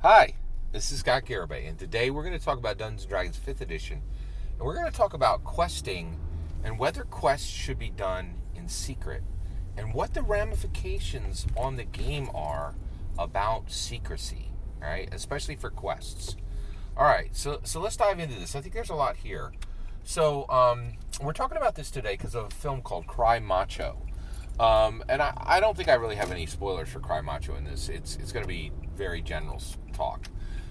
Hi, this is Garibay, and today we're going to talk about Dungeons & Dragons 5th edition, and we're going to talk about questing and whether quests should be done in secret, and what the ramifications on the game are about secrecy, right? Especially for quests. All right, so let's dive into this. I think there's a lot here. So we're talking about this today because of a film called Cry Macho. And I don't think I really have any spoilers for Cry Macho in this. It's going to be very general talk.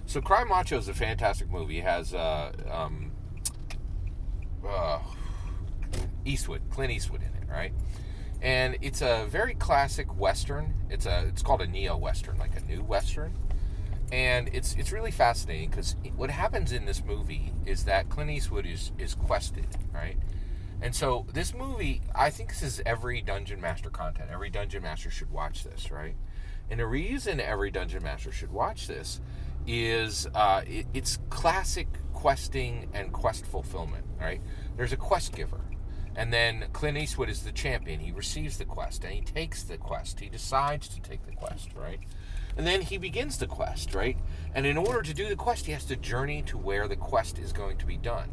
So Cry Macho is a fantastic movie. It has Clint Eastwood in it, right? And it's a very classic Western. It's called a neo-Western, like a new Western. And it's really fascinating because what happens in this movie is that Clint Eastwood is quested, right? And so this movie, I think this is every Dungeon Master content. Every Dungeon Master should watch this, right? And the reason every Dungeon Master should watch this is it's classic questing and quest fulfillment, right? There's a quest giver. And then Clint Eastwood is the champion. He receives the quest, and he takes the quest. He decides to take the quest, right? And then he begins the quest, right? And in order to do the quest, he has to journey to where the quest is going to be done.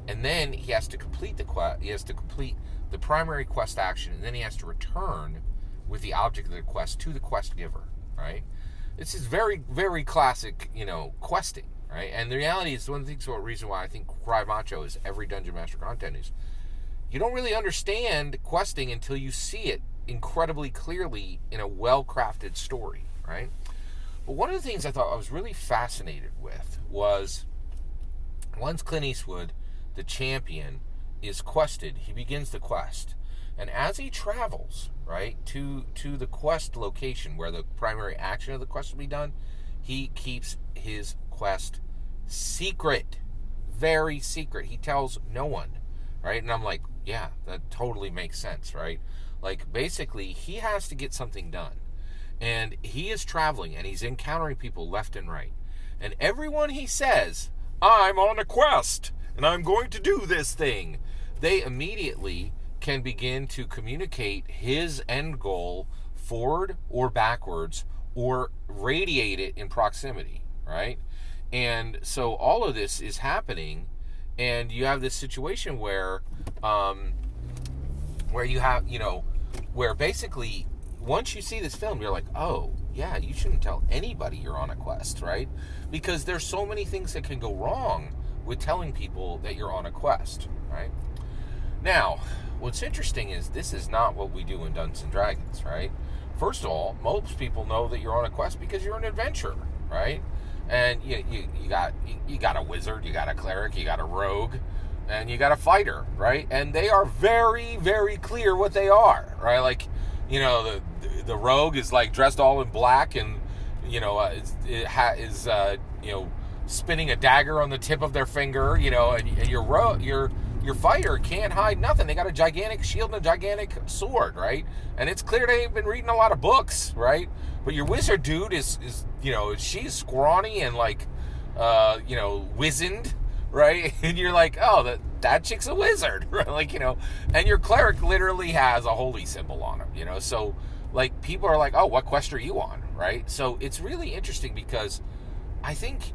And then he has to complete the quest. He has to complete the primary quest action, and then he has to return with the object of the quest to the quest giver, right? This is very, very classic, questing, right? And the reality is, one of the things, the reason why I think Cry Macho is every Dungeon Master content is you don't really understand questing until you see it incredibly clearly in a well-crafted story, right? But one of the things I thought I was really fascinated with was once Clint Eastwood, the champion, is quested, he begins the quest. And as he travels, right, to the quest location where the primary action of the quest will be done, he keeps his quest secret. Very secret. He tells no one, right? And I'm like, yeah, that totally makes sense, right? Like, basically, he has to get something done. And he is traveling, and he's encountering people left and right. And everyone he says, I'm on a quest, and I'm going to do this thing, they immediately can begin to communicate his end goal forward or backwards or radiate it in proximity, right? And so all of this is happening, and you have this situation where you have, where basically once you see this film, you're like, oh, yeah, you shouldn't tell anybody you're on a quest, right? Because there's so many things that can go wrong with telling people that you're on a quest, right? Now, what's interesting is this is not what we do in Dungeons & Dragons, right? First of all, most people know that you're on a quest because you're an adventurer, right? And you got a wizard, you got a cleric, you got a rogue, and you got a fighter, right? And they are very, very clear what they are, right? Like, the rogue is like dressed all in black and is spinning a dagger on the tip of their finger, and your fighter can't hide nothing. They got a gigantic shield and a gigantic sword, right? And it's clear they ain't been reading a lot of books, right? But your wizard dude is she's scrawny and like wizened, right? And you're like, oh, that chick's a wizard, right? Like, and your cleric literally has a holy symbol on him, so like people are like, oh, what quest are you on, right? So it's really interesting because I think,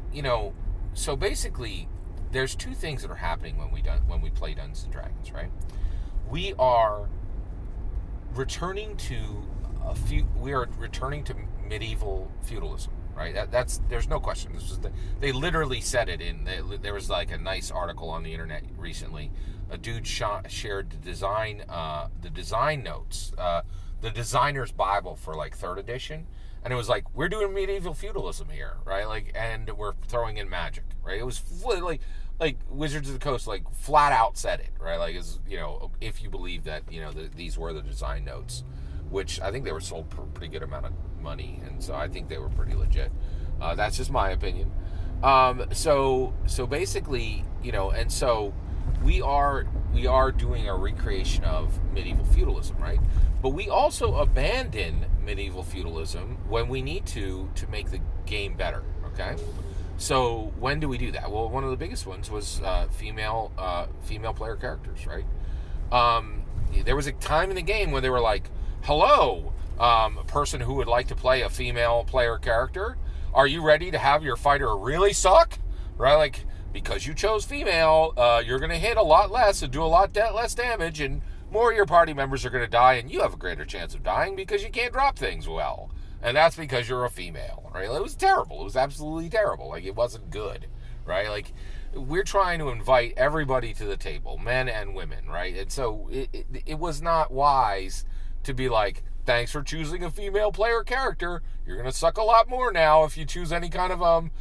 so basically there's two things that are happening when we play Dungeons & Dragons, right? We are returning to medieval feudalism, right? There's no question. They literally said it there was like a nice article on the internet recently. A dude shared the design notes, the designer's Bible for like 3rd edition, and it was like, we're doing medieval feudalism here, right? Like, and we're throwing in magic, right? It was like Wizards of the Coast, like, flat out said it, right? Like, if you believe that, these were the design notes, which I think they were sold for a pretty good amount of money, and so I think they were pretty legit. That's just my opinion. So basically, and so we are doing a recreation of medieval feudalism, right? But we also abandon medieval feudalism when we need to make the game better, okay? So when do we do that? Well, one of the biggest ones was female player characters, right? There was a time in the game when they were like, hello, a person who would like to play a female player character, are you ready to have your fighter really suck? Right? Like, because you chose female, you're going to hit a lot less and do a lot less damage, and more of your party members are going to die, and you have a greater chance of dying because you can't drop things well. And that's because you're a female, right? It was terrible. It was absolutely terrible. Like, it wasn't good, right? Like, we're trying to invite everybody to the table, men and women, right? And so it was not wise to be like, thanks for choosing a female player character. You're going to suck a lot more now if you choose any kind of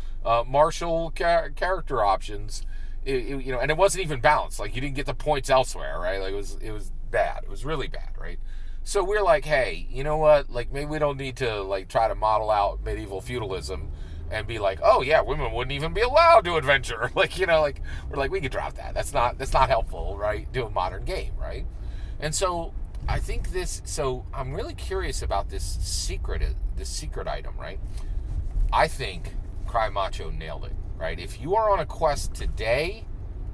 martial character options. And it wasn't even balanced. Like, you didn't get the points elsewhere, right? Like, it was bad. It was really bad, right? So we're like, hey, you know what? Like, maybe we don't need to, like, try to model out medieval feudalism and be like, oh yeah, women wouldn't even be allowed to adventure. Like, like, we're like, we could drop that. That's not helpful, right? To a modern game, right? And so I think so I'm really curious about this secret item, right? I think Cry Macho nailed it, right? If you are on a quest today,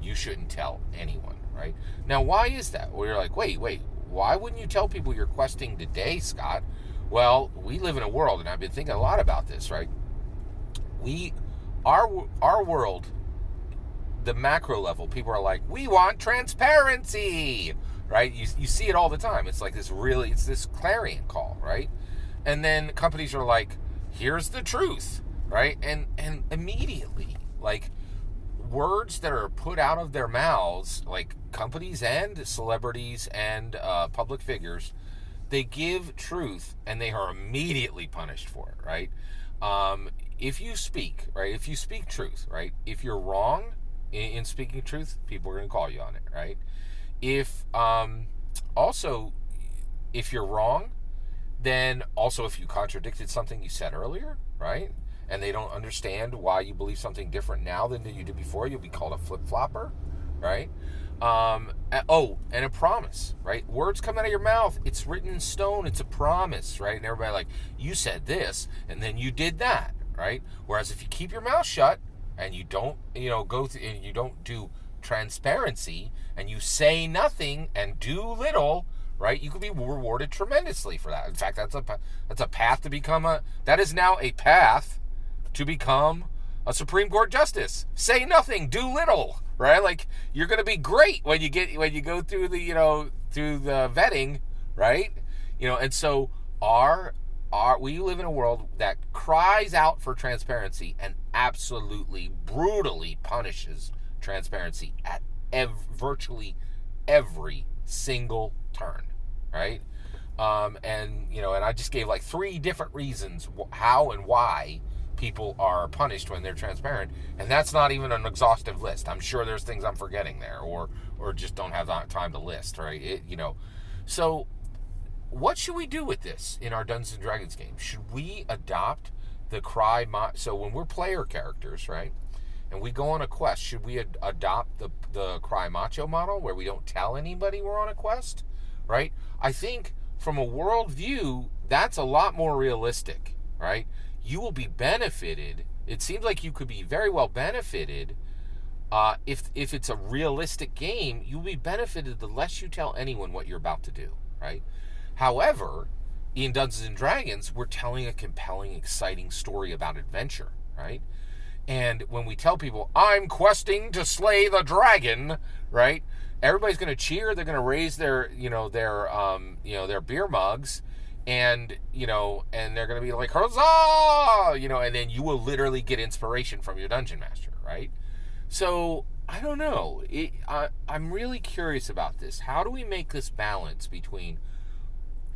you shouldn't tell anyone, right? Now, why is that? Well, you're like, wait, why wouldn't you tell people you're questing today, Scott? Well, we live in a world, and I've been thinking a lot about this, right? Our world, the macro level, people are like, we want transparency, right? You see it all the time. It's like it's this clarion call, right? And then companies are like, here's the truth, right? And immediately, like, words that are put out of their mouths, like companies and celebrities and public figures, they give truth and they are immediately punished for it, right? If you speak truth, right? If you're wrong in speaking truth, people are going to call you on it, right? If you're wrong, then also if you contradicted something you said earlier, right? And they don't understand why you believe something different now than you did before, you'll be called a flip-flopper, right? And a promise, right? Words come out of your mouth. It's written in stone. It's a promise, right? And everybody like, you said this, and then you did that, right? Whereas if you keep your mouth shut and you don't, go through, and you don't do transparency, and you say nothing and do little, right? You could be rewarded tremendously for that. In fact, that's a path to become that is now a path to become a Supreme Court justice. Say nothing, do little, right? Like, you're going to be great when you go through the, through the vetting, right? And so we live in a world that cries out for transparency and absolutely brutally punishes transparency at virtually every single turn, right? And I just gave like 3 different reasons how and why people are punished when they're transparent, and that's not even an exhaustive list. I'm sure there's things I'm forgetting there, or just don't have time to list, right? So what should we do with this in our Dungeons and Dragons game? Should we adopt the so when we're player characters, right, and we go on a quest, should we adopt the Cry Macho model where we don't tell anybody we're on a quest, right? I think from a world view, that's a lot more realistic, right? You will be benefited. It seems like you could be very well benefited if it's a realistic game. You'll be benefited the less you tell anyone what you're about to do, right? However, in Dungeons and Dragons, we're telling a compelling, exciting story about adventure, right? And when we tell people, I'm questing to slay the dragon, right? Everybody's going to cheer. They're going to raise their beer mugs, and they're going to be like, huzzah! And then you will literally get inspiration from your dungeon master, right? So I don't know. I'm really curious about this. How do we make this balance between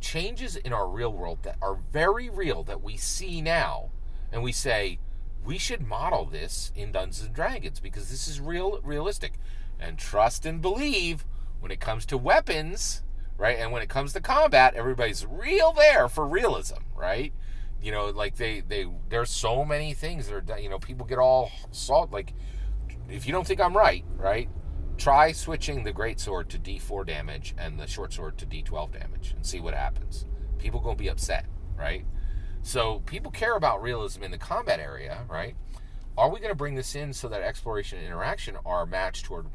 changes in our real world that are very real, that we see now, and we say, we should model this in Dungeons and Dragons because this is realistic. And trust and believe when it comes to weapons, right? And when it comes to combat, everybody's real there for realism, right? Like there's so many things that are, people get all salt. Like, if you don't think I'm right, try switching the greatsword to D4 damage and the short sword to D12 damage and see what happens. People going to be upset, right? So people care about realism in the combat area, right? Are we going to bring this in so that exploration and interaction are matched toward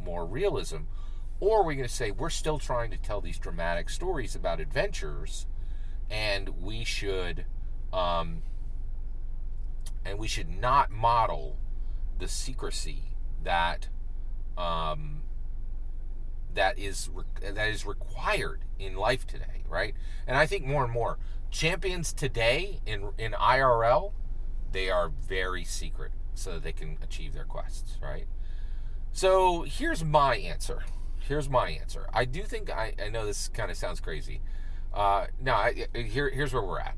more realism? Or are we going to say we're still trying to tell these dramatic stories about adventures, and we should and we should not model the secrecy that that is required in life today, right? And I think more and more champions today in IRL, they are very secret so that they can achieve their quests, right? So here's my answer. I do think, I know this kind of sounds crazy. Here's where we're at.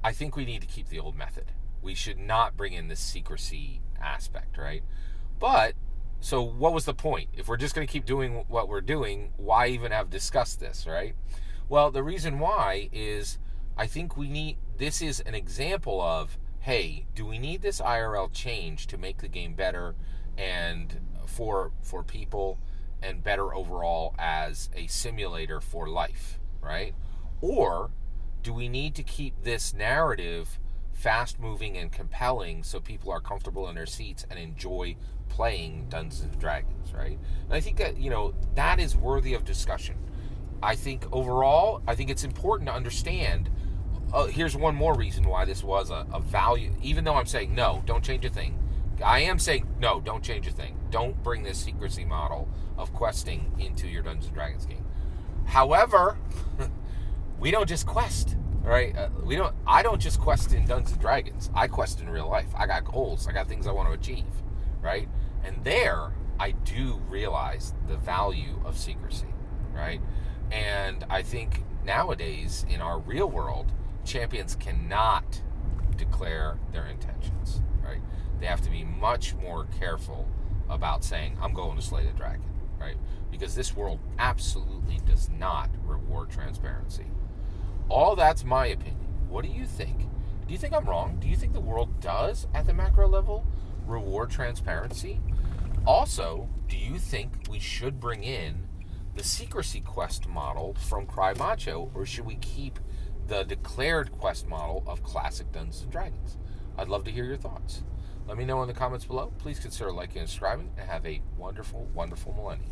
I think we need to keep the old method. We should not bring in this secrecy aspect, right? But, so what was the point? If we're just going to keep doing what we're doing, why even have discussed this, right? Well, the reason why is I think this is an example of, hey, do we need this IRL change to make the game better and for people and better overall as a simulator for life, right? Or do we need to keep this narrative fast moving and compelling so people are comfortable in their seats and enjoy playing Dungeons and Dragons, right? And I think that, that is worthy of discussion. I think overall, it's important to understand. Here's one more reason why this was a value, even though I'm saying, no, don't change a thing. I am saying, no, don't change a thing. Don't bring this secrecy model of questing into your Dungeons and Dragons game. However, we don't just quest, right? I don't just quest in Dungeons and Dragons. I quest in real life. I got goals. I got things I want to achieve, right? And there, I do realize the value of secrecy, right? And I think nowadays, in our real world, champions cannot declare their intentions, right? They have to be much more careful about saying, I'm going to slay the dragon, right? Because this world absolutely does not reward transparency. All that's my opinion. What do you think? Do you think I'm wrong? Do you think the world does, at the macro level, reward transparency? Also, do you think we should bring in the secrecy quest model from Cry Macho, or should we keep the declared quest model of classic Dungeons & Dragons? I'd love to hear your thoughts. Let me know in the comments below. Please consider liking and subscribing, and have a wonderful, wonderful millennium.